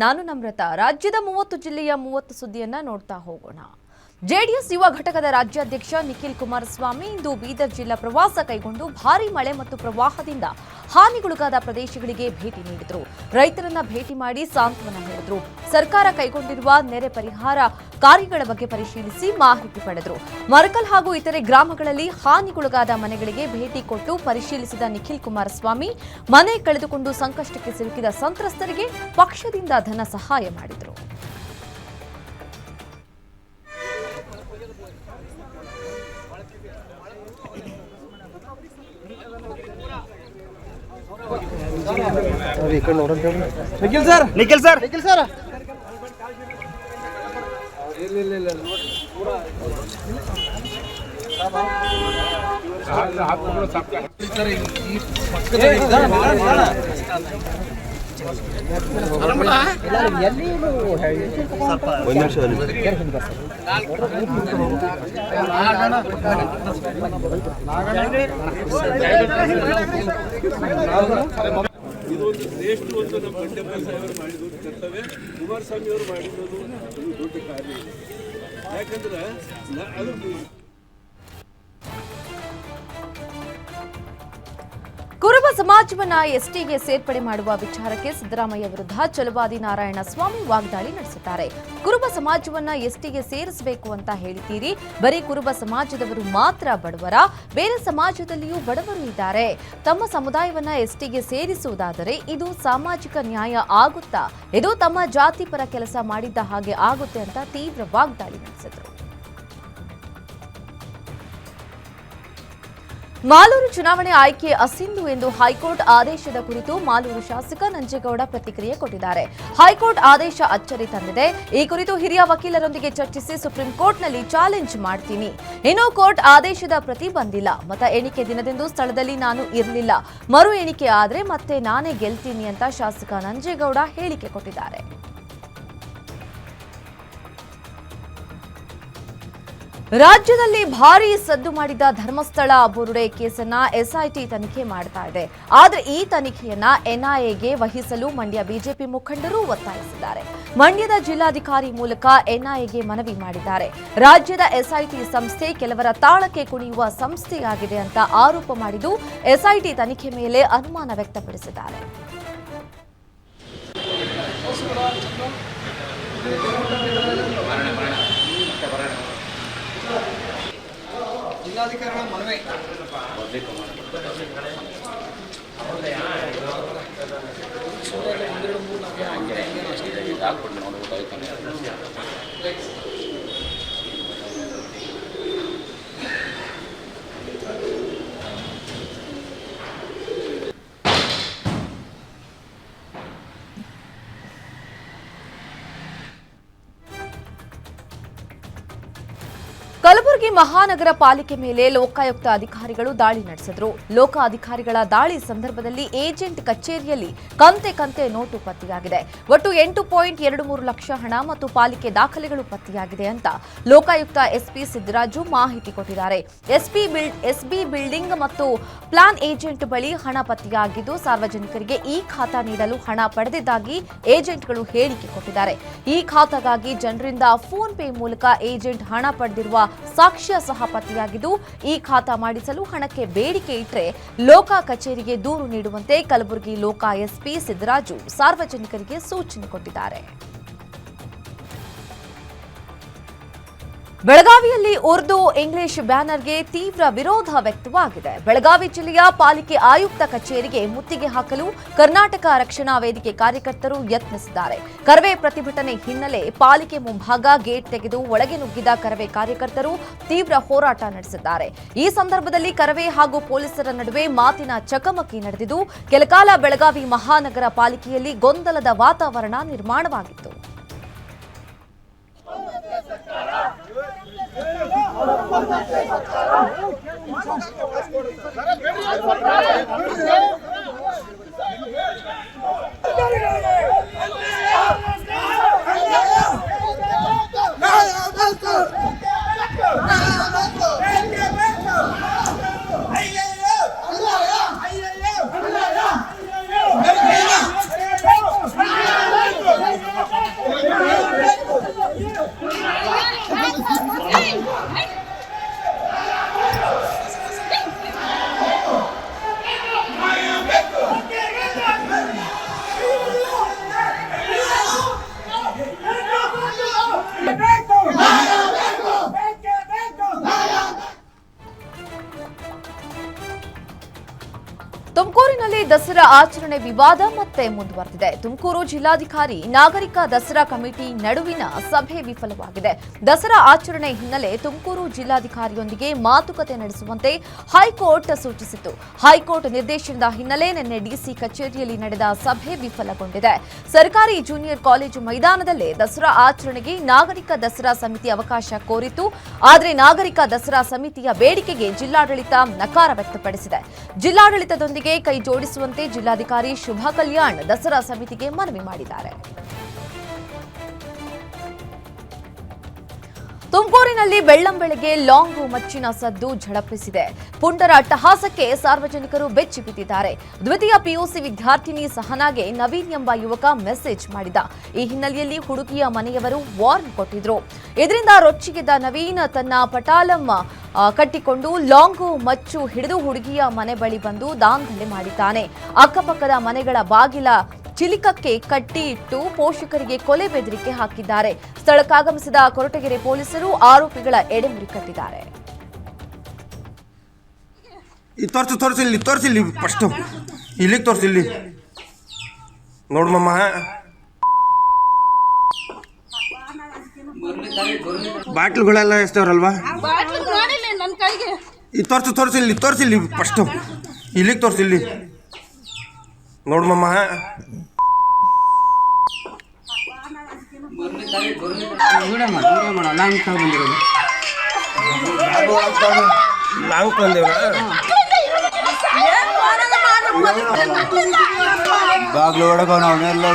ನಾನು ನಮ್ರತಾ. ರಾಜ್ಯದ 30 ಜಿಲ್ಲೆಯ 30 ಸುದ್ದಿಯನ್ನ ನೋಡ್ತಾ ಹೋಗೋಣ. ಜೆಡಿಎಸ್ ಯುವ ಘಟಕದ ರಾಜ್ಯಾಧ್ಯಕ್ಷ ನಿಖಿಲ್ ಕುಮಾರಸ್ವಾಮಿ ಇಂದು ಬೀದರ್ ಜಿಲ್ಲಾ ಪ್ರವಾಸ ಕೈಗೊಂಡು ಭಾರೀ ಮಳೆ ಮತ್ತು ಪ್ರವಾಹದಿಂದ ಹಾನಿಗೊಳಗಾದ ಪ್ರದೇಶಗಳಿಗೆ ಭೇಟಿ ನೀಡಿದರು. ರೈತರನ್ನ ಭೇಟಿ ಮಾಡಿ ಸಾಂತ್ವನ ಹೇಳಿದರು. ಸರ್ಕಾರ ಕೈಗೊಂಡಿರುವ ನೆರೆ ಪರಿಹಾರ ಕಾರ್ಯಗಳ ಬಗ್ಗೆ ಪರಿಶೀಲಿಸಿ ಮಾಹಿತಿ ಪಡೆದರು. ಮರಕಲ್ ಹಾಗೂ ಇತರೆ ಗ್ರಾಮಗಳಲ್ಲಿ ಹಾನಿಗೊಳಗಾದ ಮನೆಗಳಿಗೆ ಭೇಟಿ ಕೊಟ್ಟು ಪರಿಶೀಲಿಸಿದ ನಿಖಿಲ್ ಕುಮಾರಸ್ವಾಮಿ ಮನೆ ಕಳೆದುಕೊಂಡು ಸಂಕಷ್ಟಕ್ಕೆ ಸಿಲುಕಿದ ಸಂತ್ರಸ್ತರಿಗೆ ಪಕ್ಷದಿಂದ ಧನ ಸಹಾಯ ಮಾಡಿದರು. Nikhil sir Nikhil sir Nikhil sir ಇದೊಂದು ಶ್ರೇಷ್ಠ ಒಂದು ನಮ್ಮ ಬಂಡೆಪ್ಪ ಸಾಹೇಬರು ಮಾಡಿದ್ದು ಕರ್ತವ್ಯ, ಕುಮಾರಸ್ವಾಮಿ ಅವರು ಮಾಡಿರೋದು ದೊಡ್ಡ ಕಾರ್ಯ. ಯಾಕಂದ್ರೆ ಅದು ಕುರುಬ ಸಮಾಜವನ್ನ ಎಸ್ಟಿಗೆ ಸೇರ್ಪಡೆ ಮಾಡುವ ವಿಚಾರಕ್ಕೆ ಸಿದ್ದರಾಮಯ್ಯ ವಿರುದ್ಧ ಛಲವಾದಿ ನಾರಾಯಣಸ್ವಾಮಿ ವಾಗ್ದಾಳಿ ನಡೆಸಿದ್ದಾರೆ. ಕುರುಬ ಸಮಾಜವನ್ನ ಎಸ್ಟಿಗೆ ಸೇರಿಸಬೇಕು ಅಂತ ಹೇಳಿದ್ದೀರಿ, ಬರೀ ಕುರುಬ ಸಮಾಜದವರು ಮಾತ್ರ ಬಡವರ? ಬೇರೆ ಸಮಾಜದಲ್ಲಿಯೂ ಬಡವರು ಇದ್ದಾರೆ. ತಮ್ಮ ಸಮುದಾಯವನ್ನ ಎಸ್ಟಿಗೆ ಸೇರಿಸುವುದಾದರೆ ಇದು ಸಾಮಾಜಿಕ ನ್ಯಾಯ ಆಗುತ್ತಾ? ಇದು ತಮ್ಮ ಜಾತಿ ಪರ ಕೆಲಸ ಮಾಡಿದ್ದ ಹಾಗೆ ಆಗುತ್ತೆ ಅಂತ ತೀವ್ರ ವಾಗ್ದಾಳಿ ನಡೆಸಿದರು. ಮಾಲೂರು ಚುನಾವಣೆ ಆಯ್ಕೆ ಅಸಿಂಧು ಎಂದು ಹೈಕೋರ್ಟ್ ಆದೇಶದ ಕುರಿತು ಮಾಲೂರು ಶಾಸಕ ನಂಜೇಗೌಡ ಪ್ರತಿಕ್ರಿಯೆ ಕೊಟ್ಟಿದ್ದಾರೆ. ಹೈಕೋರ್ಟ್ ಆದೇಶ ಅಚ್ಚರಿ ತಂದಿದೆ. ಈ ಕುರಿತು ಹಿರಿಯ ವಕೀಲರೊಂದಿಗೆ ಚರ್ಚಿಸಿ ಸುಪ್ರೀಂ ಕೋರ್ಟ್ನಲ್ಲಿ ಚಾಲೆಂಜ್ ಮಾಡ್ತೀನಿ. ಇನ್ನು ಕೋರ್ಟ್ ಆದೇಶದ ಪ್ರತಿ ಬಂದಿಲ್ಲ. ಮತ ಎಣಿಕೆ ದಿನದಂದು ಸ್ಥಳದಲ್ಲಿ ನಾನು ಇರಲಿಲ್ಲ. ಮರು ಎಣಿಕೆ ಆದ್ರೆ ಮತ್ತೆ ನಾನೇ ಗೆಲ್ತೀನಿ ಅಂತ ಶಾಸಕ ನಂಜೇಗೌಡ ಹೇಳಿಕೆ ಕೊಟ್ಟಿದ್ದಾರೆ. ರಾಜ್ಯದಲ್ಲಿ ಭಾರೀ ಸದ್ದು ಮಾಡಿದ ಧರ್ಮಸ್ಥಳ ಬುರುಡೆ ಕೇಸನ್ನ ಎಸ್ಐಟಿ ತನಿಖೆ ಮಾಡ್ತಾ ಇದೆ. ಆದರೆ ಈ ತನಿಖೆಯನ್ನ ಎನ್ಐಎಗೆ ವಹಿಸಲು ಮಂಡ್ಯ ಬಿಜೆಪಿ ಮುಖಂಡರು ಒತ್ತಾಯಿಸಿದ್ದಾರೆ. ಮಂಡ್ಯದ ಜಿಲ್ಲಾಧಿಕಾರಿ ಮೂಲಕ ಎನ್ಐಎಗೆ ಮನವಿ ಮಾಡಿದ್ದಾರೆ. ರಾಜ್ಯದ ಎಸ್ಐಟಿ ಸಂಸ್ಥೆ ಕೆಲವರ ತಾಳಕ್ಕೆ ಕುಣಿಯುವ ಸಂಸ್ಥೆಯಾಗಿದೆ ಅಂತ ಆರೋಪ ಮಾಡಿದ್ದು ಎಸ್ಐಟಿ ತನಿಖೆ ಮೇಲೆ ಅನುಮಾನ ವ್ಯಕ್ತಪಡಿಸಿದ್ದಾರೆ. ಜಿಲ್ಲಾಧಿಕಾರಿಗಳ ಮನವಿ ಕಲಬುರಗಿ ಮಹಾನಗರ ಪಾಲಿಕೆ ಮೇಲೆ ಲೋಕಾಯುಕ್ತ ಅಧಿಕಾರಿಗಳು ದಾಳಿ ನಡೆಸಿದ್ರು. ಲೋಕ ಅಧಿಕಾರಿಗಳ ದಾಳಿ ಸಂದರ್ಭದಲ್ಲಿ ಏಜೆಂಟ್ ಕಚೇರಿಯಲ್ಲಿ ಕಂತೆ ನೋಟು ಪತ್ತೆಯಾಗಿದೆ. ಒಟ್ಟು 8.23 ಲಕ್ಷ ಹಣ ಮತ್ತು ಪಾಲಿಕೆ ದಾಖಲೆಗಳು ಪತ್ತೆಯಾಗಿದೆ ಅಂತ ಲೋಕಾಯುಕ್ತ ಎಸ್ಪಿ ಸಿದ್ದರಾಜು ಮಾಹಿತಿ ಕೊಟ್ಟಿದ್ದಾರೆ. ಎಸ್ಬಿ ಬಿಲ್ಡಿಂಗ್ ಮತ್ತು ಪ್ಲಾನ್ ಏಜೆಂಟ್ ಬಳಿ ಹಣ ಪತ್ತೆಯಾಗಿದ್ದು ಸಾರ್ವಜನಿಕರಿಗೆ ಈ ಖಾತಾ ನೀಡಲು ಹಣ ಪಡೆದಿದ್ದಾಗಿ ಏಜೆಂಟ್ಗಳು ಹೇಳಿಕೆ ಕೊಟ್ಟಿದ್ದಾರೆ. ಈ ಖಾತಾಗಾಗಿ ಜನರಿಂದ ಫೋನ್ ಪೇ ಮೂಲಕ ಏಜೆಂಟ್ ಹಣ ಪಡೆದಿರುವ ಸಾಕ್ಷ್ಯ ಸಹ ಪತ್ತೆಯಾಗಿದ್ದು ಈ ಖಾತಾ ಮಾಡಿಸಲು ಹಣಕ್ಕೆ ಬೇಡಿಕೆ ಇಟ್ಟರೆ ಲೋಕ ಕಚೇರಿಗೆ ದೂರು ನೀಡುವಂತೆ ಕಲಬುರಗಿ ಲೋಕ ಎಸ್ಪಿ ಸಿದ್ದರಾಜು ಸಾರ್ವಜನಿಕರಿಗೆ ಸೂಚನೆ ಕೊಟ್ಟಿದ್ದಾರೆ. ಬೆಳಗಾವಿಯಲ್ಲಿ ಉರ್ದು ಇಂಗ್ಲಿಷ್ ಬ್ಯಾನರ್ಗೆ ತೀವ್ರ ವಿರೋಧ ವ್ಯಕ್ತವಾಗಿದೆ. ಬೆಳಗಾವಿ ಜಿಲ್ಲೆಯ ಪಾಲಿಕೆ ಆಯುಕ್ತ ಕಚೇರಿಗೆ ಮುತ್ತಿಗೆ ಹಾಕಲು ಕರ್ನಾಟಕ ರಕ್ಷಣಾ ವೇದಿಕೆ ಕಾರ್ಯಕರ್ತರು ಯತ್ನಿಸಿದ್ದಾರೆ. ಕರವೇ ಪ್ರತಿಭಟನೆ ಹಿನ್ನೆಲೆ ಪಾಲಿಕೆ ಮುಂಭಾಗ ಗೇಟ್ ತೆಗೆದು ಒಳಗೆ ನುಗ್ಗಿದ ಕರವೇ ಕಾರ್ಯಕರ್ತರು ತೀವ್ರ ಹೋರಾಟ ನಡೆಸಿದ್ದಾರೆ. ಈ ಸಂದರ್ಭದಲ್ಲಿ ಕರವೇ ಹಾಗೂ ಪೊಲೀಸರ ನಡುವೆ ಮಾತಿನ ಚಕಮಕಿ ನಡೆದಿದ್ದು ಕೆಲಕಾಲ ಬೆಳಗಾವಿ ಮಹಾನಗರ ಪಾಲಿಕೆಯಲ್ಲಿ ಗೊಂದಲದ ವಾತಾವರಣ ನಿರ್ಮಾಣವಾಗಿತ್ತು. ದಸರಾ ಆಚರಣೆ ವಿವಾದ ಮತ್ತೆ ಮುಂದುವರೆದಿದೆ. ತುಮಕೂರು ಜಿಲ್ಲಾಧಿಕಾರಿ ನಾಗರಿಕ ದಸರಾ ಕಮಿಟಿ ನಡುವಿನ ಸಭೆ ವಿಫಲವಾಗಿದೆ. ದಸರಾ ಆಚರಣೆ ಹಿನ್ನೆಲೆ ತುಮಕೂರು ಜಿಲ್ಲಾಧಿಕಾರಿಯೊಂದಿಗೆ ಮಾತುಕತೆ ನಡೆಸುವಂತೆ ಹೈಕೋರ್ಟ್ ಸೂಚಿಸಿತ್ತು. ಹೈಕೋರ್ಟ್ ನಿರ್ದೇಶನದ ಹಿನ್ನೆಲೆ ನಿನ್ನೆ ಡಿಸಿ ಕಚೇರಿಯಲ್ಲಿ ನಡೆದ ಸಭೆ ವಿಫಲಗೊಂಡಿದೆ. ಸರ್ಕಾರಿ ಜೂನಿಯರ್ ಕಾಲೇಜು ಮೈದಾನದಲ್ಲೇ ದಸರಾ ಆಚರಣೆಗೆ ನಾಗರಿಕ ದಸರಾ ಸಮಿತಿ ಅವಕಾಶ ಕೋರಿತು. ಆದರೆ ನಾಗರಿಕ ದಸರಾ ಸಮಿತಿಯ ಬೇಡಿಕೆಗೆ ಜಿಲ್ಲಾಡಳಿತ ನಕಾರ ವ್ಯಕ್ತಪಡಿಸಿದೆ. ಜಿಲ್ಲಾಡಳಿತದೊಂದಿಗೆ ಕೈ ಜೋಡಿಸುವಂತೆ ಜಿಲ್ಲಾಧಿಕಾರಿ ಶುಭಾ ಕಲ್ಯಾಣ್ ದಸರಾ ಸಮಿತಿಗೆ ಮನವಿ ಮಾಡಿದ್ದಾರೆ. ತುಮಕೂರಿನಲ್ಲಿ ಬೆಳ್ಳಂಬೆಳಗ್ಗೆ ಲಾಂಗು ಮಚ್ಚಿನ ಸದ್ದು ಝಳಪಿಸಿದೆ. ಪುಂಡರ ಅಟ್ಟಹಾಸಕ್ಕೆ ಸಾರ್ವಜನಿಕರು ಬೆಚ್ಚಿ ಬಿದ್ದಿದ್ದಾರೆ. ದ್ವಿತೀಯ ಪಿಯುಸಿ ವಿದ್ಯಾರ್ಥಿನಿ ಸಹನಾಗೆ ನವೀನ್ ಎಂಬ ಯುವಕ ಮೆಸೇಜ್ ಮಾಡಿದ. ಈ ಹಿನ್ನೆಲೆಯಲ್ಲಿ ಹುಡುಗಿಯ ಮನೆಯವರು ವಾರ್ನ್ ಕೊಟ್ಟಿದ್ರು. ಇದರಿಂದ ರೊಚ್ಚಿಗೆದ್ದ ನವೀನ್ ತನ್ನ ಪಟಾಲಂ ಕಟ್ಟಿಕೊಂಡು ಲಾಂಗು ಮಚ್ಚು ಹಿಡಿದು ಹುಡುಗಿಯ ಮನೆ ಬಳಿ ಬಂದು ದಾಂಧಲೆ ಮಾಡಿದ್ದಾನೆ. ಅಕ್ಕಪಕ್ಕದ ಮನೆಗಳ ಬಾಗಿಲ ಚಿಲಿಕಕ್ಕೆ ಕಟ್ಟಿ ಇಟ್ಟು ಪೋಷಕರಿಗೆ ಕೊಲೆ ಬೆದರಿಕೆ ಹಾಕಿದ್ದಾರೆ. ಸ್ಥಳಕ್ಕಾಗಮಿಸಿದ ಕೊರಟಗೆರೆ ಪೊಲೀಸರು ಆರೋಪಿಗಳ ಎಡೆಮುರಿ ಕಟ್ಟಿದ್ದಾರೆ. ತೋರಿಸಿಲ್ಲಿ ಫಸ್ಟ್ ಇಲ್ಲಿಗೆ ತೋರಿಸಿಲ್ಲಿ ನೋಡ್ಮಮ್ಮ. ಬಾಟ್ಲುಗಳೆಲ್ಲ ಎಷ್ಟವ್ರಲ್ವಾ? ತೋರಿಸಿಲ್ಲಿ ಫಸ್ಟ್ ಇಲ್ಲಿಗೆ ತೋರಿಸಿಲ್ಲಿ ನೋಡ್ಮಮ್ಮ. ಲಾಂಗ್ ತಂದೇವ್ರ ಬಾಗ್ಲು ಒಳಗ ನಾವೆಲ್ಲ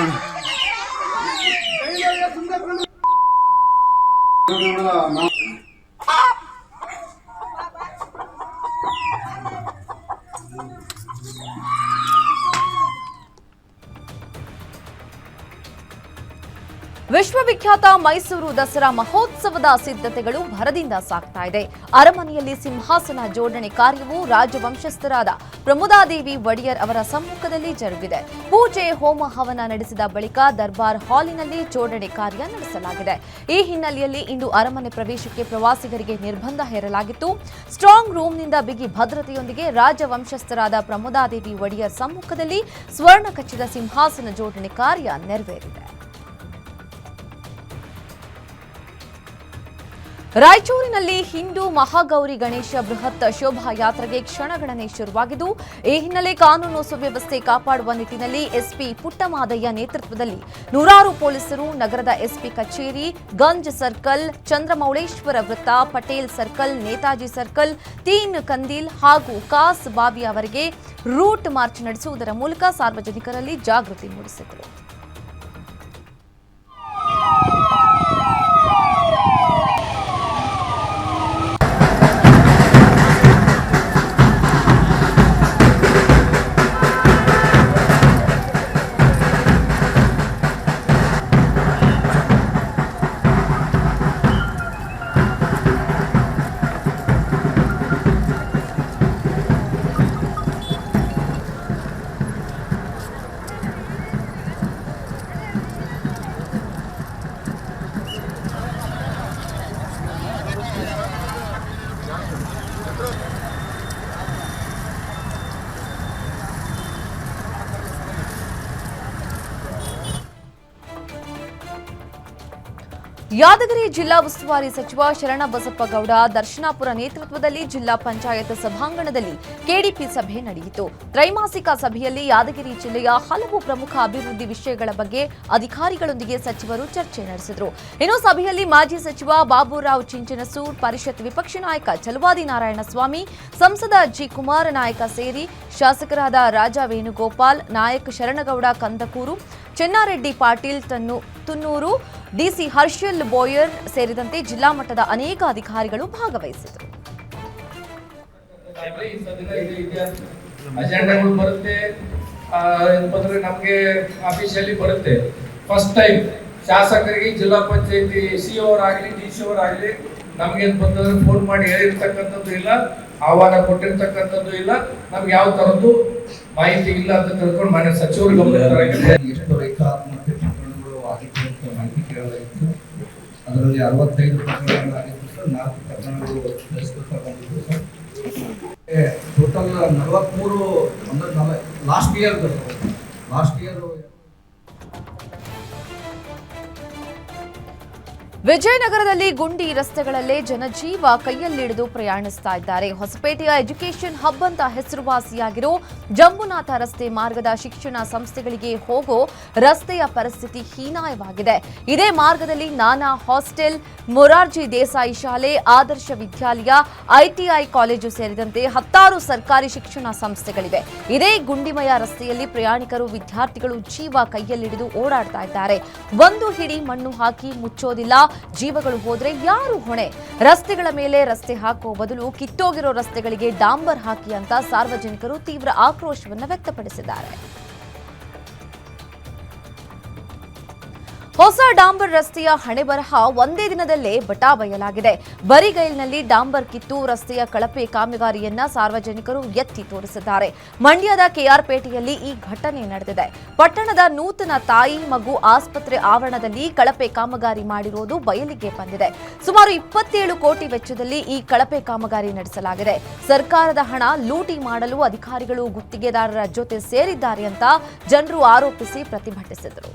ವಿಶ್ವವಿಖ್ಯಾತ ಮೈಸೂರು ದಸರಾ ಮಹೋತ್ಸವದ ಸಿದ್ಧತೆಗಳು ಭರದಿಂದ ಸಾಗ್ತಾ ಇದೆ. ಅರಮನೆಯಲ್ಲಿ ಸಿಂಹಾಸನ ಜೋಡಣೆ ಕಾರ್ಯವು ರಾಜವಂಶಸ್ಥರಾದ ಪ್ರಮೋದಾದೇವಿ ಒಡೆಯರ್ ಅವರ ಸಮ್ಮುಖದಲ್ಲಿ ಜರುಗಿದೆ. ಪೂಜೆ ಹೋಮ ಹವನ ನಡೆಸಿದ ಬಳಿಕ ದರ್ಬಾರ್ ಹಾಲಿನಲ್ಲಿ ಜೋಡಣೆ ಕಾರ್ಯ ನಡೆಸಲಾಗಿದೆ. ಈ ಹಿನ್ನೆಲೆಯಲ್ಲಿ ಇಂದು ಅರಮನೆ ಪ್ರವೇಶಕ್ಕೆ ಪ್ರವಾಸಿಗರಿಗೆ ನಿರ್ಬಂಧ ಹೇರಲಾಗಿತ್ತು. ಸ್ಟ್ರಾಂಗ್ ರೂಮ್ನಿಂದ ಬಿಗಿ ಭದ್ರತೆಯೊಂದಿಗೆ ರಾಜವಂಶಸ್ಥರಾದ ಪ್ರಮೋದಾದೇವಿ ಒಡೆಯರ್ ಸಮ್ಮುಖದಲ್ಲಿ ಸ್ವರ್ಣ ಕಚ್ಚಿದ ಸಿಂಹಾಸನ ಜೋಡಣೆ ಕಾರ್ಯ ನೆರವೇರಿದೆ. ರಾಯಚೂರಿನಲ್ಲಿ ಹಿಂದೂ ಮಹಾಗೌರಿ ಗಣೇಶ ಬೃಹತ್ ಶೋಭಾಯಾತ್ರೆಗೆ ಕ್ಷಣಗಣನೆ ಶುರುವಾಗಿದ್ದು, ಈ ಹಿನ್ನೆಲೆ ಕಾನೂನು ಸುವ್ಯವಸ್ಥೆ ಕಾಪಾಡುವ ನಿಟ್ಟಿನಲ್ಲಿ ಎಸ್ಪಿ ಪುಟ್ಟಮಾದಯ್ಯ ನೇತೃತ್ವದಲ್ಲಿ ನೂರಾರು ಪೊಲೀಸರು ನಗರದ ಎಸ್ಪಿ ಕಚೇರಿ, ಗಂಜ್ ಸರ್ಕಲ್, ಚಂದ್ರಮೌಳೇಶ್ವರ ವೃತ್ತ, ಪಟೇಲ್ ಸರ್ಕಲ್, ನೇತಾಜಿ ಸರ್ಕಲ್, ತೀನ್ ಕಂದೀಲ್ ಹಾಗೂ ಕಾಸ್ ಬಾವಿಯವರೆಗೆ ರೂಟ್ ಮಾರ್ಚ್ ನಡೆಸುವುದರ ಮೂಲಕ ಸಾರ್ವಜನಿಕರಲ್ಲಿ ಜಾಗೃತಿ ಮೂಡಿಸಿದರು. ಯಾದಗಿರಿ ಜಿಲ್ಲಾ ಉಸ್ತುವಾರಿ ಸಚಿವ ಶರಣಬಸಪ್ಪಗೌಡ ದರ್ಶನಾಪುರ ನೇತೃತ್ವದಲ್ಲಿ ಜಿಲ್ಲಾ ಪಂಚಾಯತ್ ಸಭಾಂಗಣದಲ್ಲಿ ಕೆಡಿಪಿ ಸಭೆ ನಡೆಯಿತು. ತ್ರೈಮಾಸಿಕ ಸಭೆಯಲ್ಲಿ ಯಾದಗಿರಿ ಜಿಲ್ಲೆಯ ಹಲವು ಪ್ರಮುಖ ಅಭಿವೃದ್ಧಿ ವಿಷಯಗಳ ಬಗ್ಗೆ ಅಧಿಕಾರಿಗಳೊಂದಿಗೆ ಸಚಿವರು ಚರ್ಚೆ ನಡೆಸಿದರು. ಇನ್ನು ಸಭೆಯಲ್ಲಿ ಮಾಜಿ ಸಚಿವ ಬಾಬುರಾವ್ ಚಿಂಚನಸೂರ್, ಪರಿಷತ್ ವಿಪಕ್ಷ ನಾಯಕ ಚಲವಾದಿ ನಾರಾಯಣಸ್ವಾಮಿ, ಸಂಸದ ಜಿ ಕುಮಾರ ನಾಯಕ ಸೇರಿ ಶಾಸಕರಾದ ರಾಜ ವೇಣುಗೋಪಾಲ್, ನಾಯಕ್ ಶರಣಗೌಡ ಕಂದಕೂರು, ಚೆನ್ನಾರೆಡ್ಡಿ ಪಾಟೀಲ್ ತುನ್ನೂರು, ಡಿಸಿ ಹರ್ಷಲ್ ಬೋಯರ್ ಸೇರಿದಂತೆ ಜಿಲ್ಲಾ ಮಟ್ಟದ ಅನೇಕ ಅಧಿಕಾರಿಗಳು ಭಾಗವಹಿಸಿದರು. ಅಜೆಂಡಾಗಳು ಬರುತ್ತೆ, ನಮಗೆ ಆಫೀಸಿಯಲ್ಲಿ ಬರುತ್ತೆ. ಫಸ್ಟ್ ಟೈಮ್ ಶಾಸಕರಿಗೆ ಜಿಲ್ಲಾ ಪಂಚಾಯತಿ ಸಿಒ ಅವರಾಗಲಿ ಡಿಸಿ ಅವರಾಗಲಿ ನಮಗೆ ಬಂದವರು ಫೋನ್ ಮಾಡಿ ಹೇಳಿರ್ತಕ್ಕಂಥದ್ದು ಇಲ್ಲ, ಆಹ್ವಾನ ಕೊಟ್ಟಿರ್ತಕ್ಕಂಥದ್ದು ಇಲ್ಲ, ನಮ್ಗೆ ಯಾವ ತರದ್ದು ಮಾಹಿತಿ ಇಲ್ಲ ಅಂತ ತಿಳ್ಕೊಂಡು ಮಾನ್ಯ ಸಚಿವರು ಗಮನಿಸ್ತಾರೆ. ಎಷ್ಟು ರೇಖಾತ್ಮಕ ಪ್ರಕರಣಗಳು ಆಗಿತ್ತು ಅಂತ ಮಾಹಿತಿ ಕೇಳಲಾಗಿತ್ತು. ಅದರಲ್ಲಿ 65 ಪ್ರಕರಣಗಳಾಗಿತ್ತು ಸರ್, 4 ಪ್ರಕರಣಗಳು ಬಂದಿತ್ತು sir. Total 43 last last year ವಿಜಯನಗರದಲ್ಲಿ ಗುಂಡಿ ರಸ್ತೆಗಳಲ್ಲೇ ಜನಜೀವ ಕೈಯಲ್ಲಿಡಿದು ಪ್ರಯಾಣಿಸ್ತಾ ಇದ್ದಾರೆ. ಹೊಸಪೇಟೆಯ ಎಜುಕೇಷನ್ ಹಬ್ ಅಂತ ಹೆಸರುವಾಸಿಯಾಗಿರೋ ಜಂಬುನಾಥ ರಸ್ತೆ ಮಾರ್ಗದ ಶಿಕ್ಷಣ ಸಂಸ್ಥೆಗಳಿಗೆ ಹೋಗೋ ರಸ್ತೆಯ ಪರಿಸ್ಥಿತಿ ಹೀನಾಯವಾಗಿದೆ. ಇದೇ ಮಾರ್ಗದಲ್ಲಿ ನಾನಾ ಹಾಸ್ಟೆಲ್, ಮೊರಾರ್ಜಿ ದೇಸಾಯಿ ಶಾಲೆ, ಆದರ್ಶ ವಿದ್ಯಾಲಯ, ಐಟಿಐ ಕಾಲೇಜು ಸೇರಿದಂತೆ 10 ಸರ್ಕಾರಿ ಶಿಕ್ಷಣ ಸಂಸ್ಥೆಗಳಿವೆ. ಇದೇ ಗುಂಡಿಮಯ ರಸ್ತೆಯಲ್ಲಿ ಪ್ರಯಾಣಿಕರು, ವಿದ್ಯಾರ್ಥಿಗಳು ಜೀವ ಕೈಯಲ್ಲಿಡಿದು ಓಡಾಡ್ತಾ ಇದ್ದಾರೆ. ಒಂದು ಹಿಡಿ ಮಣ್ಣು ಹಾಕಿ ಮುಚ್ಚೋದಿಲ್ಲ. ಜೀವಗಳು ಹೋದ್ರೆ ಯಾರು ಹೊಣೆ? ರಸ್ತೆಗಳ ಮೇಲೆ ರಸ್ತೆ ಹಾಕುವ ಬದಲು ಕಿತ್ತೋಗಿರೋ ರಸ್ತೆಗಳಿಗೆ ಡಾಂಬರ್ ಹಾಕಿ ಅಂತ ಸಾರ್ವಜನಿಕರು ತೀವ್ರ ಆಕ್ರೋಶವನ್ನು ವ್ಯಕ್ತಪಡಿಸಿದ್ದಾರೆ. ಹೊಸ ಡಾಂಬರ್ ರಸ್ತೆಯ ಹಣೆಬರಹ ಒಂದೇ ದಿನದಲ್ಲೇ ಬಟಾಬಯಲಾಗಿದೆ. ಬರಿಗೈಲಿನಲ್ಲಿ ಡಾಂಬರ್ ಕಿತ್ತು ರಸ್ತೆಯ ಕಳಪೆ ಕಾಮಗಾರಿಯನ್ನ ಸಾರ್ವಜನಿಕರು ಎತ್ತಿ ತೋರಿಸಿದ್ದಾರೆ. ಮಂಡ್ಯದ ಕೆಆರ್ಪೇಟೆಯಲ್ಲಿ ಈ ಘಟನೆ ನಡೆದಿದೆ. ಪಟ್ಟಣದ ನೂತನ ತಾಯಿ ಮಗು ಆಸ್ಪತ್ರೆ ಆವರಣದಲ್ಲಿ ಕಳಪೆ ಕಾಮಗಾರಿ ಮಾಡಿರುವುದು ಬಯಲಿಗೆ ಬಂದಿದೆ. ಸುಮಾರು 27 ಕೋಟಿ ವೆಚ್ಚದಲ್ಲಿ ಈ ಕಳಪೆ ಕಾಮಗಾರಿ ನಡೆಸಲಾಗಿದೆ. ಸರ್ಕಾರದ ಹಣ ಲೂಟಿ ಮಾಡಲು ಅಧಿಕಾರಿಗಳು ಗುತ್ತಿಗೆದಾರರ ಜೊತೆ ಸೇರಿದ್ದಾರೆ ಅಂತ ಜನರು ಆರೋಪಿಸಿ ಪ್ರತಿಭಟಿಸಿದರು.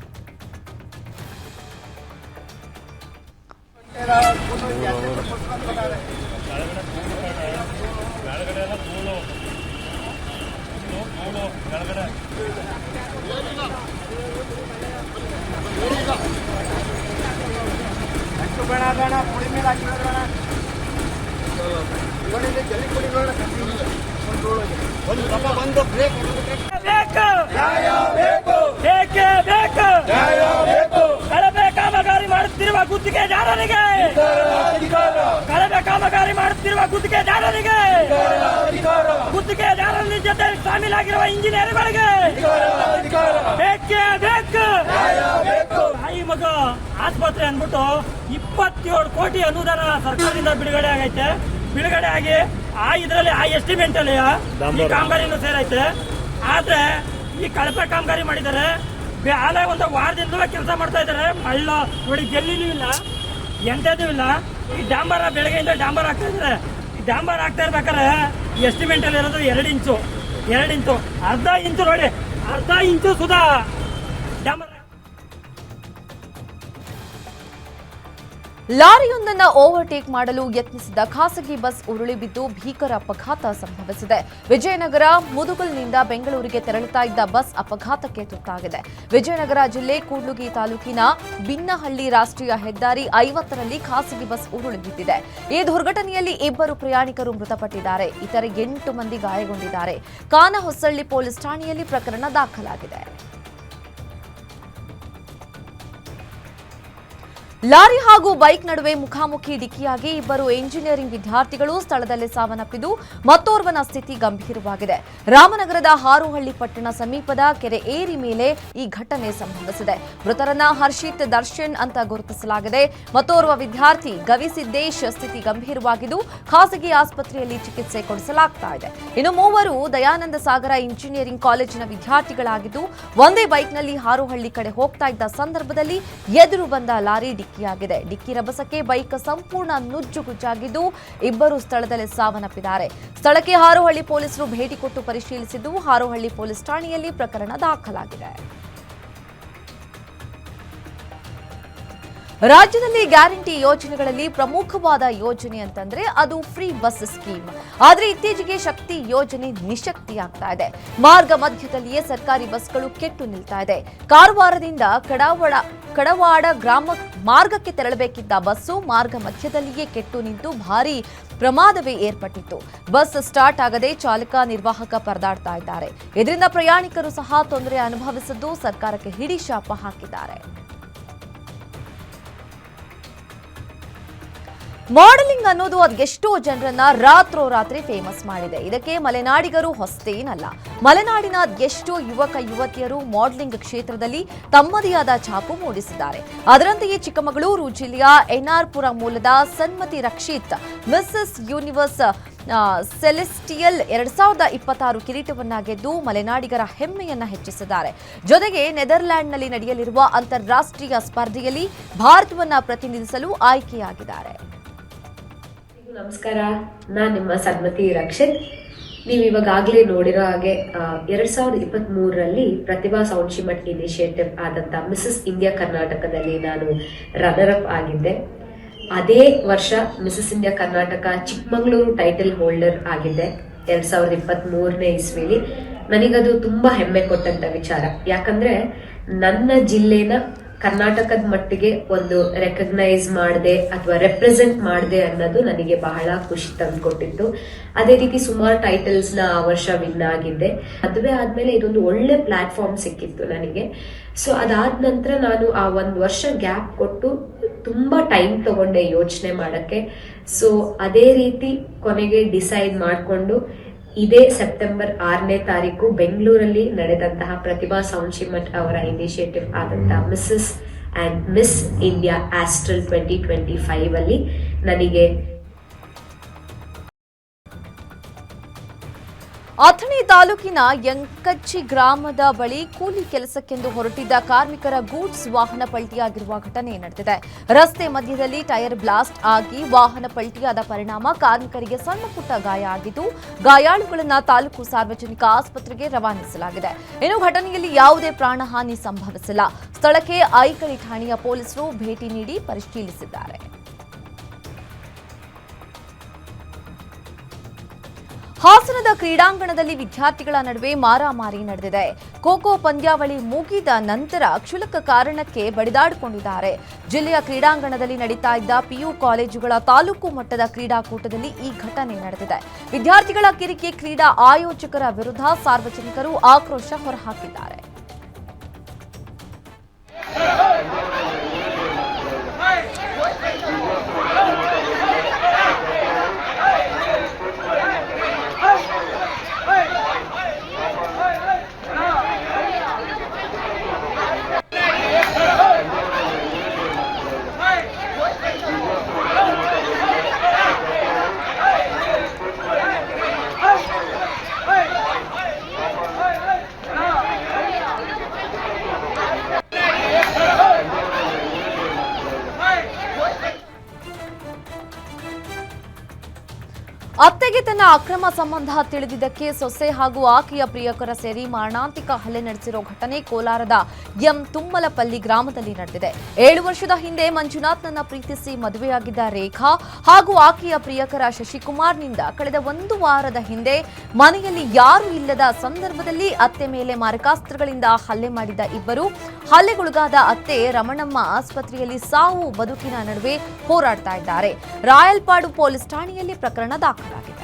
ಕಳಪೆ ಕಾಮಗಾರಿ ಮಾಡುತ್ತಿರುವ ಗುತ್ತಿಗೆದಾರರಿಗೆ, ಕಳಪೆ ಕಾಮಗಾರಿ ಮಾಡುತ್ತಿರುವ ಗುತ್ತಿಗೆದಾರರಿಗೆ, ಗುತ್ತಿಗೆದಾರರ ಜೊತೆ ಶಾಮೀಲಾಗಿರುವ ಇಂಜಿನಿಯರ್ಗಳಿಗೆ ಬೇಕೇ ಬೇಕು. ತಾಯಿ ಮಗ ಆಸ್ಪತ್ರೆ ಅಂದ್ಬಿಟ್ಟು 27 ಕೋಟಿ ಅನುದಾನ ಸರ್ಕಾರದಿಂದ ಬಿಡುಗಡೆ ಆಗೈತೆ. ಬಿಡುಗಡೆ ಆಗಿ ಇದರಲ್ಲಿ ಆ ಎಸ್ಟಿಮೇಟ್ ಅಲ್ಲಿ ಈ ಕಾಮಗಾರಿನೂ ಸೇರೈತೆ. ಆದ್ರೆ ಈ ಕಳಪೆ ಕಾಮಗಾರಿ ಮಾಡಿದ್ದಾರೆ. ಆಲೆ ಒಂದು ವಾರದಿಂದ ಕೆಲಸ ಮಾಡ್ತಾ ಇದ್ದಾರೆ. ಮಳ್ಳ ನೋಡಿ, ಜಲ್ಲಿನೂ ಇಲ್ಲ, ಎಂಥದ್ದು ಇಲ್ಲ. ಈ ಡಾಂಬರ ಬೆಳಗ್ಗೆಯಿಂದ ಡಾಂಬರ್ ಹಾಕ್ತಾ ಇದ್ದಾರೆ. ಈ ಡಾಂಬರ್ ಹಾಕ್ತಾ ಇರ್ಬೇಕಾದ್ರೆ ಎಸ್ಟಿಮೇಟ್ ಅಲ್ಲಿ ಇರೋದು 2 ಇಂಚು, ಅರ್ಧ ಇಂಚು ನೋಡಿ, ಅರ್ಧ ಇಂಚು ಸುಧಾ ಡಾಂಬರ್. ಲಾರಿಯೊಂದನ್ನು ಓವರ್ಟೇಕ್ ಮಾಡಲು ಯತ್ನಿಸಿದ ಖಾಸಗಿ ಬಸ್ ಉರುಳಿ ಬಿದ್ದು ಭೀಕರ ಅಪಘಾತ ಸಂಭವಿಸಿದೆ. ವಿಜಯನಗರ ಮುದುಗಲ್ನಿಂದ ಬೆಂಗಳೂರಿಗೆ ತೆರಳುತ್ತಾ ಇದ್ದ ಬಸ್ ಅಪಘಾತಕ್ಕೆ ತುತ್ತಾಗಿದೆ. ವಿಜಯನಗರ ಜಿಲ್ಲೆ ಕೂಡ್ಲುಗಿ ತಾಲೂಕಿನ ಬಿನ್ನಹಳ್ಳಿ ರಾಷ್ಟ್ರೀಯ ಹೆದ್ದಾರಿ 50ರಲ್ಲಿ ಖಾಸಗಿ ಬಸ್ ಉರುಳಿ ಬಿದ್ದಿದೆ. ಈ ದುರ್ಘಟನೆಯಲ್ಲಿ 2 ಪ್ರಯಾಣಿಕರು ಮೃತಪಟ್ಟಿದ್ದಾರೆ. ಇತರೆ 8 ಮಂದಿ ಗಾಯಗೊಂಡಿದ್ದಾರೆ. ಕಾನಹೊಸಳ್ಳಿ ಪೊಲೀಸ್ ಠಾಣೆಯಲ್ಲಿ ಪ್ರಕರಣ ದಾಖಲಾಗಿದೆ. ಲಾರಿ ಹಾಗೂ ಬೈಕ್ ನಡುವೆ ಮುಖಾಮುಖಿ ಡಿಕ್ಕಿಯಾಗಿ 2 ಎಂಜಿನಿಯರಿಂಗ್ ವಿದ್ಯಾರ್ಥಿಗಳು ಸ್ಥಳದಲ್ಲೇ ಸಾವನ್ನಪ್ಪಿದ್ದು ಮತ್ತೋರ್ವನ ಸ್ಥಿತಿ ಗಂಭೀರವಾಗಿದೆ. ರಾಮನಗರದ ಹಾರೋಹಳ್ಳಿ ಪಟ್ಟಣ ಸಮೀಪದ ಕೆರೆ ಏರಿ ಮೇಲೆ ಈ ಘಟನೆ ಸಂಭವಿಸಿದೆ. ಮೃತರನ್ನ ಹರ್ಷಿತ್ ದರ್ಶನ್ ಅಂತ ಗುರುತಿಸಲಾಗಿದೆ. ಮತ್ತೋರ್ವ ವಿದ್ಯಾರ್ಥಿ ಗವಿಸಿದ್ದೇಶ್ ಸ್ಥಿತಿ ಗಂಭೀರವಾಗಿದ್ದು ಖಾಸಗಿ ಆಸ್ಪತ್ರೆಯಲ್ಲಿ ಚಿಕಿತ್ಸೆ ಕೊಡಿಸಲಾಗ್ತಾ ಇದೆ. ಇನ್ನು 3 ದಯಾನಂದ ಸಾಗರ ಇಂಜಿನಿಯರಿಂಗ್ ಕಾಲೇಜಿನ ವಿದ್ಯಾರ್ಥಿಗಳಾಗಿದ್ದು ಒಂದೇ ಬೈಕ್ನಲ್ಲಿ ಹಾರೋಹಳ್ಳಿ ಕಡೆ ಹೋಗ್ತಾ ಇದ್ದ ಸಂದರ್ಭದಲ್ಲಿ ಎದುರು ಬಂದ ಲಾರಿ ಡಿಕ್ಕಿಯಾಗಿದೆ. ಡಿಕ್ಕಿ ರಭಸಕ್ಕೆ ಬೈಕ್ ಸಂಪೂರ್ಣ ನುಜ್ಜುಗುಜ್ಜಾಗಿದ್ದು 2 ಸ್ಥಳದಲ್ಲೇ ಸಾವನ್ನಪ್ಪಿದ್ದಾರೆ. ಸ್ಥಳಕ್ಕೆ ಹಾರೋಹಳ್ಳಿ ಪೊಲೀಸರು ಭೇಟಿ ಕೊಟ್ಟು ಪರಿಶೀಲಿಸಿದ್ದು ಹಾರೋಹಳ್ಳಿ ಪೊಲೀಸ್ ಠಾಣೆಯಲ್ಲಿ ಪ್ರಕರಣ ದಾಖಲಾಗಿದೆ. ರಾಜ್ಯದಲ್ಲಿ ಗ್ಯಾರಂಟಿ ಯೋಜನೆಗಳಲ್ಲಿ ಪ್ರಮುಖವಾದ ಯೋಜನೆ ಅಂತಂದ್ರೆ ಅದು ಫ್ರೀ ಬಸ್ ಸ್ಕೀಮ್. ಆದ್ರೆ ಇತ್ತೀಚೆಗೆ ಶಕ್ತಿ ಯೋಜನೆ ನಿಶಕ್ತಿಯಾಗ್ತಾ ಇದೆ. ಮಾರ್ಗ ಮಧ್ಯದಲ್ಲಿಯೇ ಸರ್ಕಾರಿ ಬಸ್ಗಳು ಕೆಟ್ಟು ನಿಲ್ತಾ ಇದೆ. ಕಾರವಾರದಿಂದ ಕಡವಾಡ ಗ್ರಾಮ ಮಾರ್ಗಕ್ಕೆ ತೆರಳಬೇಕಿದ್ದ ಬಸ್ಸು ಮಾರ್ಗ ಮಧ್ಯದಲ್ಲಿಯೇ ಕೆಟ್ಟು ನಿಂತು ಭಾರೀ ಪ್ರಮಾದವೇ ಏರ್ಪಟ್ಟಿತ್ತು. ಬಸ್ ಸ್ಟಾರ್ಟ್ ಆಗದೆ ಚಾಲಕ ನಿರ್ವಾಹಕ ಪರದಾಡ್ತಾ ಇದ್ದಾರೆ. ಇದರಿಂದ ಪ್ರಯಾಣಿಕರು ಸಹ ತೊಂದರೆ ಅನುಭವಿಸಿದ್ದು ಸರ್ಕಾರಕ್ಕೆ ಹಿಡಿಶಾಪ ಹಾಕಿದ್ದಾರೆ. ಮಾಡೆಲಿಂಗ್ ಅನ್ನೋದು ಅದೆಷ್ಟೋ ಜನರನ್ನ ರಾತ್ರೋರಾತ್ರಿ ಫೇಮಸ್ ಮಾಡಿದೆ. ಇದಕ್ಕೆ ಮಲೆನಾಡಿಗರು ಹೊಸತೇನಲ್ಲ. ಮಲೆನಾಡಿನ ಎಷ್ಟೋ ಯುವಕ ಯುವತಿಯರು ಮಾಡೆಲಿಂಗ್ ಕ್ಷೇತ್ರದಲ್ಲಿ ತಮ್ಮದೇ ಆದ ಛಾಪು ಮೂಡಿಸಿದ್ದಾರೆ. ಅದರಂತೆಯೇ ಚಿಕ್ಕಮಗಳೂರು ಜಿಲ್ಲೆಯ ಎನ್ಆರ್ಪುರ ಮೂಲದ ಸನ್ಮತಿ ರಕ್ಷಿತ್ ಮಿಸಸ್ ಯೂನಿವರ್ಸ್ ಸೆಲೆಸ್ಟಿಯಲ್ 2026 ಕಿರೀಟವನ್ನ ಗೆದ್ದು ಮಲೆನಾಡಿಗರ ಹೆಮ್ಮೆಯನ್ನ ಹೆಚ್ಚಿಸಿದ್ದಾರೆ. ಜೊತೆಗೆ ನೆದರ್ಲ್ಯಾಂಡ್ನಲ್ಲಿ ನಡೆಯಲಿರುವ ಅಂತಾರಾಷ್ಟ್ರೀಯ ಸ್ಪರ್ಧೆಯಲ್ಲಿ ಭಾರತವನ್ನ ಪ್ರತಿನಿಧಿಸಲು ಆಯ್ಕೆಯಾಗಿದ್ದಾರೆ. ನಮಸ್ಕಾರ, ನಾನು ನಿಮ್ಮ ಸನ್ಮತಿ ರಕ್ಷಿತ್. ನೀವು ಇವಾಗಲೇ ನೋಡಿರೋ ಹಾಗೆ 2023ರಲ್ಲಿ ಪ್ರತಿಭಾ ಸೌಂಡ್ಶಿಮಠ್ ಇನಿಷಿಯೇಟಿವ್ ಆದಂಥ ಮಿಸಸ್ ಇಂಡಿಯಾ ಕರ್ನಾಟಕದಲ್ಲಿ ನಾನು ರನ್ನರ್ ಅಪ್ ಆಗಿದ್ದೆ. ಅದೇ ವರ್ಷ Mrs India Karnataka Chikkamagaluru title holder ಆಗಿದ್ದೆ 2023ನೇ ಇಸ್ವಿಲಿ. ನನಗದು ತುಂಬ ಹೆಮ್ಮೆ ಕೊಟ್ಟಂಥ ವಿಚಾರ. ಯಾಕಂದರೆ ನನ್ನ ಜಿಲ್ಲೆನ ಕರ್ನಾಟಕದ ಮಟ್ಟಿಗೆ ಒಂದು ರೆಕಗ್ನೈಸ್ ಮಾಡಿದೆ ಅಥವಾ ರೆಪ್ರೆಸೆಂಟ್ ಮಾಡಿದೆ ಅನ್ನೋದು ನನಗೆ ಬಹಳ ಖುಷಿ ತಂದುಕೊಟ್ಟಿತ್ತು. ಅದೇ ರೀತಿ ಸುಮಾರು ಟೈಟಲ್ಸ್ನ ಆ ವರ್ಷ ವಿನ್ ಆಗಿದ್ದೆ. ಮದುವೆ ಆದಮೇಲೆ ಇದೊಂದು ಒಳ್ಳೆ ಪ್ಲ್ಯಾಟ್ಫಾರ್ಮ್ ಸಿಕ್ಕಿತ್ತು ನನಗೆ. ಸೊ ಅದಾದ ನಂತರ ನಾನು ಆ 1 ವರ್ಷ ಗ್ಯಾಪ್ ಕೊಟ್ಟು ತುಂಬ ಟೈಮ್ ತಗೊಂಡೆ ಯೋಚನೆ ಮಾಡೋಕ್ಕೆ. ಸೊ ಅದೇ ರೀತಿ ಕೊನೆಗೆ ಡಿಸೈಡ್ ಮಾಡಿಕೊಂಡು ಇದೇ ಸೆಪ್ಟೆಂಬರ್ 6ನೇ ತಾರೀಕು ಬೆಂಗಳೂರಲ್ಲಿ ನಡೆದಂತಹ ಪ್ರತಿಭಾ ಸೌಂಡ್ಶಿಮಠ್ ಅವರ ಇನಿಷಿಯೇಟಿವ್ ಆದಂತಹ Mrs and miss India astral 2025 ಅಲ್ಲಿ ನನಗೆ ಅಥಣಿ ತಾಲೂಕಿನ ಯಂಕಚ್ಚಿ ಗ್ರಾಮದ ಬಳಿ ಕೂಲಿ ಕೆಲಸಕ್ಕೆಂದು ಹೊರಟಿದ್ದ ಕಾರ್ಮಿಕರ ಗೂಡ್ಸ್ ವಾಹನ ಪಲ್ಟಿಯಾಗಿರುವ ಘಟನೆ ನಡೆದಿದೆ. ರಸ್ತೆ ಮಧ್ಯದಲ್ಲಿ ಟೈರ್ ಬ್ಲಾಸ್ಟ್ ಆಗಿ ವಾಹನ ಪಲ್ಟಿಯಾದ ಪರಿಣಾಮ ಕಾರ್ಮಿಕರಿಗೆ ಸಣ್ಣ ಪುಟ್ಟ ಗಾಯ ಆಗಿದ್ದು, ಗಾಯಾಳುಗಳನ್ನು ತಾಲೂಕು ಸಾರ್ವಜನಿಕ ಆಸ್ಪತ್ರೆಗೆ ರವಾನಿಸಲಾಗಿದೆ. ಇನ್ನು ಘಟನೆಯಲ್ಲಿ ಯಾವುದೇ ಪ್ರಾಣಹಾನಿ ಸಂಭವಿಸಿಲ್ಲ. ಸ್ಥಳಕ್ಕೆ ಐಕಳಿ ಠಾಣೆಯ ಪೊಲೀಸರು ಭೇಟಿ ನೀಡಿ ಪರಿಶೀಲಿಸಿದ್ದಾರೆ. ಹಾಸನದ ಕ್ರೀಡಾಂಗಣದಲ್ಲಿ ವಿದ್ಯಾರ್ಥಿಗಳ ನಡುವೆ ಮಾರಾಮಾರಿ ನಡೆದಿದೆ. ಖೋ-ಖೋ ಪಂದ್ಯಾವಳಿ ಮುಗಿದ ನಂತರ ಕ್ಷುಲ್ಲಕ ಕಾರಣಕ್ಕೆ ಬಡಿದಾಡಿಕೊಂಡಿದ್ದಾರೆ. ಜಿಲ್ಲೆಯ ಕ್ರೀಡಾಂಗಣದಲ್ಲಿ ನಡೀತಾ ಇದ್ದ ಪಿಯು ಕಾಲೇಜುಗಳ ತಾಲೂಕು ಮಟ್ಟದ ಕ್ರೀಡಾಕೂಟದಲ್ಲಿ ಈ ಘಟನೆ ನಡೆದಿದೆ. ವಿದ್ಯಾರ್ಥಿಗಳ ಕಿರಿಕಿ ಕ್ರೀಡಾ ಆಯೋಜಕರ ವಿರುದ್ಧ ಸಾರ್ವಜನಿಕರು ಆಕ್ರೋಶ ಹೊರಹಾಕಿದ್ದಾರೆ. ಅತ್ತೆಗೆ ತನ್ನ ಅಕ್ರಮ ಸಂಬಂಧ ತಿಳಿದಿದ್ದಕ್ಕೆ ಸೊಸೆ ಹಾಗೂ ಆಕೆಯ ಪ್ರಿಯಕರ ಸೇರಿ ಮಾರಣಾಂತಿಕ ಹಲ್ಲೆ ನಡೆಸಿರೋ ಘಟನೆ ಕೋಲಾರದ ತುಮ್ಮಲಪಲ್ಲಿ ಗ್ರಾಮದಲ್ಲಿ ನಡೆದಿದೆ. 7 ವರ್ಷದ ಹಿಂದೆ ಮಂಜುನಾಥ್ನನ್ನ ಪ್ರೀತಿಸಿ ಮದುವೆಯಾಗಿದ್ದ ರೇಖಾ ಹಾಗೂ ಆಕೆಯ ಪ್ರಿಯಕರ ಶಶಿಕುಮಾರ್ನಿಂದ ಕಳೆದ 1 ವಾರದ ಹಿಂದೆ ಮನೆಯಲ್ಲಿ ಯಾರೂ ಇಲ್ಲದ ಸಂದರ್ಭದಲ್ಲಿ ಅತ್ತೆ ಮೇಲೆ ಮಾರಕಾಸ್ತ್ರಗಳಿಂದ ಹಲ್ಲೆ ಮಾಡಿದ್ದ ಇಬ್ಬರು ಹಲ್ಲೆಗೊಳಗಾದ ಅತ್ತೆ ರಮಣಮ್ಮ ಆಸ್ಪತ್ರೆಯಲ್ಲಿ ಸಾವು ಬದುಕಿನ ನಡುವೆ ಹೋರಾಡ್ತಾ ಇದ್ದಾರೆ. ರಾಯಲ್ಪಾಡು ಪೊಲೀಸ್ ಠಾಣೆಯಲ್ಲಿ ಪ್ರಕರಣ ದಾಖಲಾಗಿದೆ.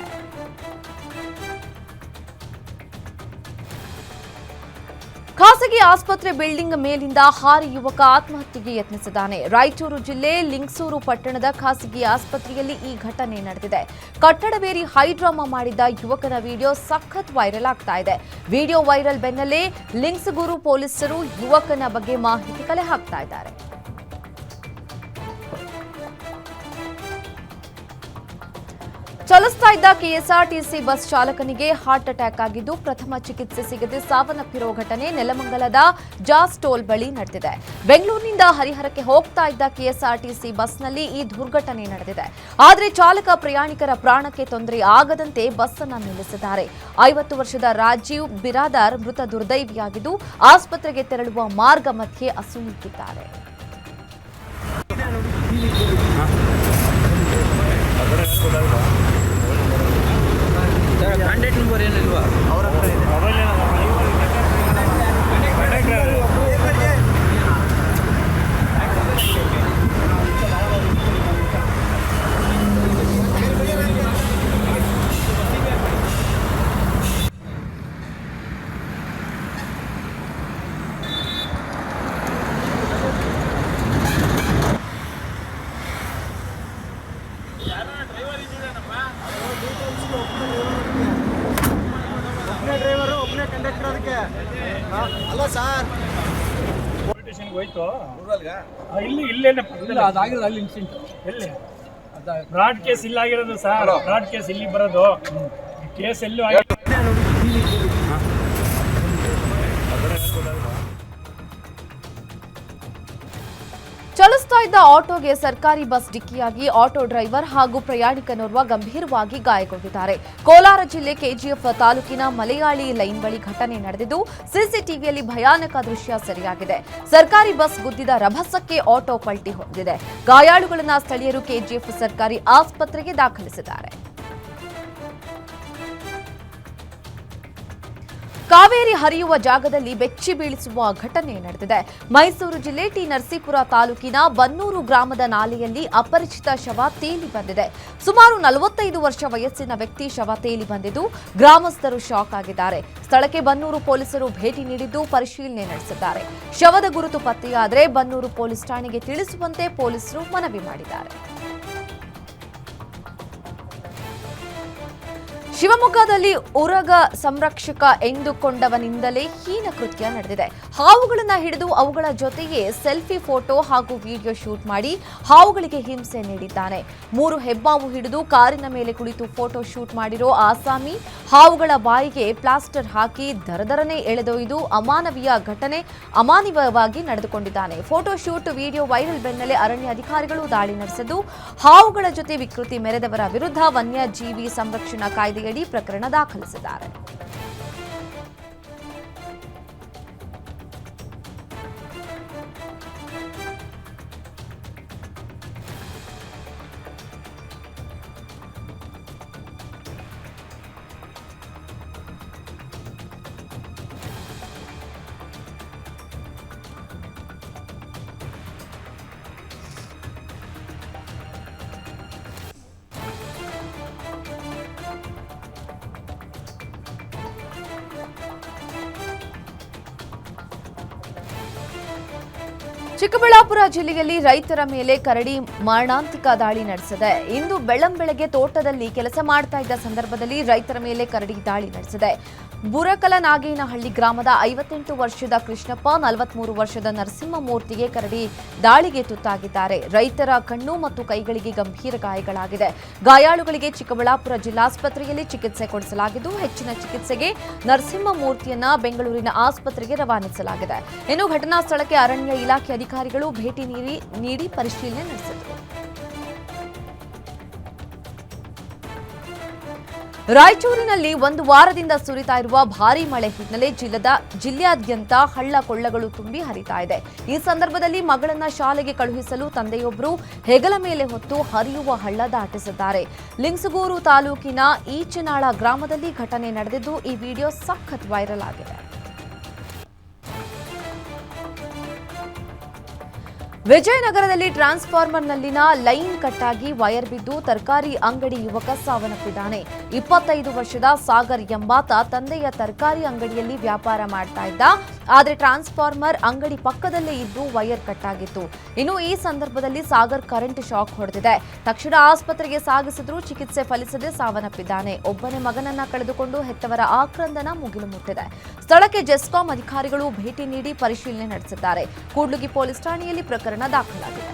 ಖಾಸಗಿ ಆಸ್ಪತ್ರೆ ಬಿಲ್ಡಿಂಗ್ ಮೇಲಿಂದ ಹಾರಿ ಯುವಕ ಆತ್ಮಹತ್ಯೆಗೆ ಯತ್ನಿಸಿದ್ದಾನೆ. ರಾಯಚೂರು ಜಿಲ್ಲೆ ಲಿಂಗಸೂರು ಪಟ್ಟಣದ ಖಾಸಗಿ ಆಸ್ಪತ್ರೆಯಲ್ಲಿ ಈ ಘಟನೆ ನಡೆದಿದೆ. ಕಟ್ಟಡವೇರಿ ಹೈಡ್ರಾಮಾ ಮಾಡಿದ್ದ ಯುವಕನ ವಿಡಿಯೋ ಸಖತ್ ವೈರಲ್ ಆಗ್ತಾ ಇದೆ. ವಿಡಿಯೋ ವೈರಲ್ ಬೆನ್ನಲ್ಲೇ ಲಿಂಗಸೂರು ಪೊಲೀಸರು ಯುವಕನ ಬಗ್ಗೆ ಮಾಹಿತಿ ಕಲೆ ಹಾಕ್ತಾ ಇದ್ದಾರೆ. ಚಲಿಸ್ತಾ ಇದ್ದ ಕೆಎಸ್ಆರ್ಟಿಸಿ ಬಸ್ ಚಾಲಕನಿಗೆ ಹಾರ್ಟ್ ಅಟ್ಯಾಕ್ ಆಗಿದ್ದು ಪ್ರಥಮ ಚಿಕಿತ್ಸೆ ಸಿಗದೆ ಸಾವನ್ನಪ್ಪಿರುವ ಘಟನೆ ನೆಲಮಂಗಲದ ಜಾಸ್ ಟೋಲ್ ಬಳಿ ನಡೆದಿದೆ. ಬೆಂಗಳೂರಿನಿಂದ ಹರಿಹರಕ್ಕೆ ಹೋಗ್ತಾ ಇದ್ದ ಕೆಎಸ್ಆರ್ಟಿಸಿ ಬಸ್ನಲ್ಲಿ ಈ ದುರ್ಘಟನೆ ನಡೆದಿದೆ. ಆದರೆ ಚಾಲಕ ಪ್ರಯಾಣಿಕರ ಪ್ರಾಣಕ್ಕೆ ತೊಂದರೆ ಆಗದಂತೆ ಬಸ್ ಅನ್ನು ನಿಲ್ಲಿಸಿದ್ದಾರೆ. 50 ವರ್ಷದ ರಾಜೀವ್ ಬಿರಾದಾರ್ ಮೃತ ದುರ್ದೈವಿಯಾಗಿದ್ದು ಆಸ್ಪತ್ರೆಗೆ ತೆರಳುವ ಮಾರ್ಗ ಮಧ್ಯೆ ಅಸುನೀಗಿದ್ದಾರೆ. ಕಾಂಟ್ಯಾಕ್ಟ್ ನಂಬರ್ ಏನಿಲ್ವಾ ಅವ್ರ ಹತ್ರ ಇದೆ. ಅದಾಗಿರೋದು ಅಲ್ಲಿ ಇನ್ಸಿಡೆಂಟ್ ಎಲ್ಲಿ ಬ್ರಾಡ್ ಕೇಸ್ ಇಲ್ಲ ಆಗಿರೋದು ಸರ್. ಬ್ರಾಡ್ ಕೇಸ್ ಇಲ್ಲಿ ಬರೋದು ಕೇಸ್ ಎಲ್ಲೂ ಚಲಿಸ್ತಾ ಇದ್ದ ಆಟೋಗೆ ಸರ್ಕಾರಿ ಬಸ್ ಡಿಕ್ಕಿಯಾಗಿ ಆಟೋ ಡ್ರೈವರ್ ಹಾಗೂ ಪ್ರಯಾಣಿಕನೋರ್ವ ಗಂಭೀರವಾಗಿ ಗಾಯಗೊಂಡಿದ್ದಾರೆ. ಕೋಲಾರ ಜಿಲ್ಲೆ ಕೆಜಿಎಫ್ ತಾಲೂಕಿನ ಮಲಯಾಳಿ ಲೈನ್ ಬಳಿ ಘಟನೆ ನಡೆದಿದ್ದು ಸಿಸಿಟಿವಿಯಲ್ಲಿ ಭಯಾನಕ ದೃಶ್ಯ ಸೆರೆಯಾಗಿದೆ. ಸರ್ಕಾರಿ ಬಸ್ ಗುದ್ದಿದ ರಭಸಕ್ಕೆ ಆಟೋ ಪಲ್ಟಿ ಹೊಡೆದಿದೆ. ಗಾಯಾಳುಗಳನ್ನು ಸ್ಥಳೀಯರು ಕೆಜಿಎಫ್ ಸರ್ಕಾರಿ ಆಸ್ಪತ್ರೆಗೆ ದಾಖಲಿಸಿದ್ದಾರೆ. ಕಾವೇರಿ ಹರಿಯುವ ಜಾಗದಲ್ಲಿ ಬೆಚ್ಚಿ ಬೀಳಿಸುವ ಘಟನೆ ನಡೆದಿದೆ. ಮೈಸೂರು ಜಿಲ್ಲೆ ಟಿ ನರಸೀಪುರ ತಾಲೂಕಿನ ಬನ್ನೂರು ಗ್ರಾಮದ ನಾಲೆಯಲ್ಲಿ ಅಪರಿಚಿತ ಶವ ತೇಲಿ ಬಂದಿದೆ. ಸುಮಾರು 45 ವರ್ಷ ವಯಸ್ಸಿನ ವ್ಯಕ್ತಿ ಶವ ತೇಲಿ ಬಂದಿದ್ದು ಗ್ರಾಮಸ್ಥರು ಶಾಕ್ ಆಗಿದ್ದಾರೆ. ಸ್ಥಳಕ್ಕೆ ಬನ್ನೂರು ಪೊಲೀಸರು ಭೇಟಿ ನೀಡಿದ್ದು ಪರಿಶೀಲನೆ ನಡೆಸಿದ್ದಾರೆ. ಶವದ ಗುರುತು ಪತ್ತೆಯಾದರೆ ಬನ್ನೂರು ಪೊಲೀಸ್ ಠಾಣೆಗೆ ತಿಳಿಸುವಂತೆ ಪೊಲೀಸರು ಮನವಿ ಮಾಡಿದ್ದಾರೆ. ಶಿವಮೊಗ್ಗದಲ್ಲಿ ಉರಗ ಸಂರಕ್ಷಕ ಎಂದುಕೊಂಡವನಿಂದಲೇ ಹೀನ ಕೃತ್ಯ ನಡೆದಿದೆ. ಹಾವುಗಳನ್ನು ಹಿಡಿದು ಅವುಗಳ ಜೊತೆಗೆ ಸೆಲ್ಫಿ ಫೋಟೋ ಹಾಗೂ ವಿಡಿಯೋ ಶೂಟ್ ಮಾಡಿ ಹಾವುಗಳಿಗೆ ಹಿಂಸೆ ನೀಡಿದ್ದಾನೆ. 3 ಹೆಬ್ಬಾವು ಹಿಡಿದು ಕಾರಿನ ಮೇಲೆ ಕುಳಿತು ಫೋಟೋ ಶೂಟ್ ಮಾಡಿರೋ ಆಸಾಮಿ ಹಾವುಗಳ ಬಾಯಿಗೆ ಪ್ಲಾಸ್ಟರ್ ಹಾಕಿ ದರದರನೆ ಎಳೆದೊಯ್ದು ಅಮಾನವೀಯವಾಗಿ ನಡೆದುಕೊಂಡಿದ್ದಾನೆ. ಫೋಟೋ ಶೂಟ್ ವಿಡಿಯೋ ವೈರಲ್ ಬೆನ್ನಲ್ಲೇ ಅರಣ್ಯ ಅಧಿಕಾರಿಗಳು ದಾಳಿ ನಡೆಸಿದ್ದು ಹಾವುಗಳ ಜೊತೆ ವಿಕೃತಿ ಮೆರೆದವರ ವಿರುದ್ಧ ವನ್ಯಜೀವಿ ಸಂರಕ್ಷಣಾ ಕಾಯ್ದೆಯಡಿ ಪ್ರಕರಣ ದಾಖಲಿಸಿದ್ದಾರೆ. ಚಿಕ್ಕಬಳ್ಳಾಪುರ ಜಿಲ್ಲೆಯಲ್ಲಿ ರೈತರ ಮೇಲೆ ಕರಡಿ ಮಾರಣಾಂತಿಕ ದಾಳಿ ನಡೆಸಿದೆ. ಇಂದು ಬೆಳ್ಳಂಬೆಳಗ್ಗೆ ತೋಟದಲ್ಲಿ ಕೆಲಸ ಮಾಡ್ತಾ ಇದ್ದ ಸಂದರ್ಭದಲ್ಲಿ ರೈತರ ಮೇಲೆ ಕರಡಿ ದಾಳಿ ನಡೆಸಿದೆ. ಬುರಕಲನಾಗೇನಹಳ್ಳಿ ಗ್ರಾಮದ 58 ವರ್ಷದ ಕೃಷ್ಣಪ್ಪ, 43 ವರ್ಷದ ನರಸಿಂಹಮೂರ್ತಿಗೆ ಕರಡಿ ದಾಳಿಗೆ ತುತ್ತಾಗಿದ್ದಾರೆ. ರೈತರ ಕಣ್ಣು ಮತ್ತು ಕೈಗಳಿಗೆ ಗಂಭೀರ ಗಾಯಗಳಾಗಿದೆ. ಗಾಯಾಳುಗಳಿಗೆ ಚಿಕ್ಕಬಳ್ಳಾಪುರ ಜಿಲ್ಲಾಸ್ಪತ್ರೆಯಲ್ಲಿ ಚಿಕಿತ್ಸೆ ಕೊಡಿಸಲಾಗಿದ್ದು ಹೆಚ್ಚಿನ ಚಿಕಿತ್ಸೆಗೆ ನರಸಿಂಹಮೂರ್ತಿಯನ್ನ ಬೆಂಗಳೂರಿನ ಆಸ್ಪತ್ರೆಗೆ ರವಾನಿಸಲಾಗಿದೆ. ಇನ್ನು ಘಟನಾ ಸ್ಥಳಕ್ಕೆ ಅರಣ್ಯ ಇಲಾಖೆ ಅಧಿಕಾರಿಗಳು ಭೇಟಿ ನೀಡಿ ಪರಿಶೀಲನೆ ನಡೆಸಿದರು. ರಾಯಚೂರಿನಲ್ಲಿ ಒಂದು ವಾರದಿಂದ ಸುರಿತಾ ಇರುವ ಭಾರೀ ಮಳೆ ಹಿನ್ನೆಲೆ ಜಿಲ್ಲೆಯಾದ್ಯಂತ ಹಳ್ಳ ಕೊಳ್ಳಗಳು ತುಂಬಿ ಹರಿತಾ ಇದೆ. ಈ ಸಂದರ್ಭದಲ್ಲಿ ಮಗಳನ್ನ ಶಾಲೆಗೆ ಕಳುಹಿಸಲು ತಂದೆಯೊಬ್ಬರು ಹೆಗಲ ಮೇಲೆ ಹೊತ್ತು ಹರಿಯುವ ಹಳ್ಳ ದಾಟಿಸಿದ್ದಾರೆ. ಲಿಂಗಸಗೂರು ತಾಲೂಕಿನ ಈಚನಾಳ ಗ್ರಾಮದಲ್ಲಿ ಘಟನೆ ನಡೆದಿದ್ದು ಈ ವಿಡಿಯೋ ಸಖತ್ ವೈರಲ್ ಆಗಿದೆ. ವಿಜಯನಗರದಲ್ಲಿ ಟ್ರಾನ್ಸ್ಫಾರ್ಮರ್ನಲ್ಲಿನ ಲೈನ್ ಕಟ್ಟಾಗಿ ವೈರ್ ಬಿದ್ದು ತರಕಾರಿ ಅಂಗಡಿ ಯುವಕ ಸಾವನ್ನಪ್ಪಿದ್ದಾನೆ. 25 ವರ್ಷದ ಸಾಗರ್ ಎಂಬಾತ ತಂದೆಯ ತರಕಾರಿ ಅಂಗಡಿಯಲ್ಲಿ ವ್ಯಾಪಾರ ಮಾಡ್ತಾ ಇದ್ದ. ಆದರೆ ಟ್ರಾನ್ಸ್ಫಾರ್ಮರ್ ಅಂಗಡಿ ಪಕ್ಕದಲ್ಲೇ ಇದ್ದು ವೈರ್ ಕಟ್ಟಾಗಿತ್ತು. ಇನ್ನು ಈ ಸಂದರ್ಭದಲ್ಲಿ ಸಾಗರ್ ಕರೆಂಟ್ ಶಾಕ್ ಹೊಡೆದಿದೆ. ತಕ್ಷಣ ಆಸ್ಪತ್ರೆಗೆ ಸಾಗಿಸಿದ್ರೂ ಚಿಕಿತ್ಸೆ ಫಲಿಸದೆ ಸಾವನ್ನಪ್ಪಿದ್ದಾನೆ. ಒಬ್ಬನೇ ಮಗನನ್ನ ಕಳೆದುಕೊಂಡು ಹೆತ್ತವರ ಆಕ್ರಂದನ ಮುಗಿಲು ಮುಟ್ಟಿದೆ. ಸ್ಥಳಕ್ಕೆ ಜೆಸ್ಕಾಂ ಅಧಿಕಾರಿಗಳು ಭೇಟಿ ನೀಡಿ ಪರಿಶೀಲನೆ ನಡೆಸಿದ್ದಾರೆ. ಕೂಡ್ಲಿಗಿ ಪೊಲೀಸ್ ಠಾಣೆಯಲ್ಲಿ ಪ್ರಕರಣ ದಾಖಲಾಗಿದೆ.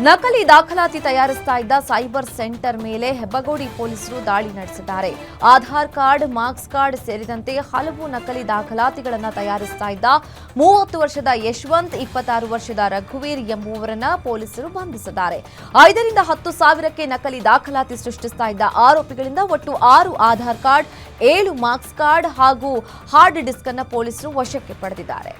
ನಕಲಿ ದಾಖಲಾತಿ ತಯಾರಿಸ್ತಾ ಇದ್ದ ಸೈಬರ್ ಸೆಂಟರ್ ಮೇಲೆ ಹೆಬ್ಬಗೋಡಿ ಪೊಲೀಸರು ದಾಳಿ ನಡೆಸಿದ್ದಾರೆ. ಆಧಾರ್ ಕಾರ್ಡ್, ಮಾರ್ಕ್ಸ್ ಕಾರ್ಡ್ ಸೇರಿದಂತೆ ಹಲವು ನಕಲಿ ದಾಖಲಾತಿಗಳನ್ನು ತಯಾರಿಸ್ತಾ ಇದ್ದ 30 ವರ್ಷದ ಯಶವಂತ್, 26 ವರ್ಷದ ರಘುವೀರ್ ಎಂಬುವರನ್ನ ಪೊಲೀಸರು ಬಂಧಿಸಿದ್ದಾರೆ. 5 ರಿಂದ 10 ಸಾವಿರಕ್ಕೆ ನಕಲಿ ದಾಖಲಾತಿ ಸೃಷ್ಟಿಸ್ತಾ ಇದ್ದ ಆರೋಪಿಗಳಿಂದ ಒಟ್ಟು 6 ಆಧಾರ್ ಕಾರ್ಡ್, 7 ಮಾರ್ಕ್ಸ್ ಕಾರ್ಡ್ ಹಾಗೂ ಹಾರ್ಡ್ ಡಿಸ್ಕ್ ಅನ್ನು ಪೊಲೀಸರು ವಶಕ್ಕೆ ಪಡೆದಿದ್ದಾರೆ.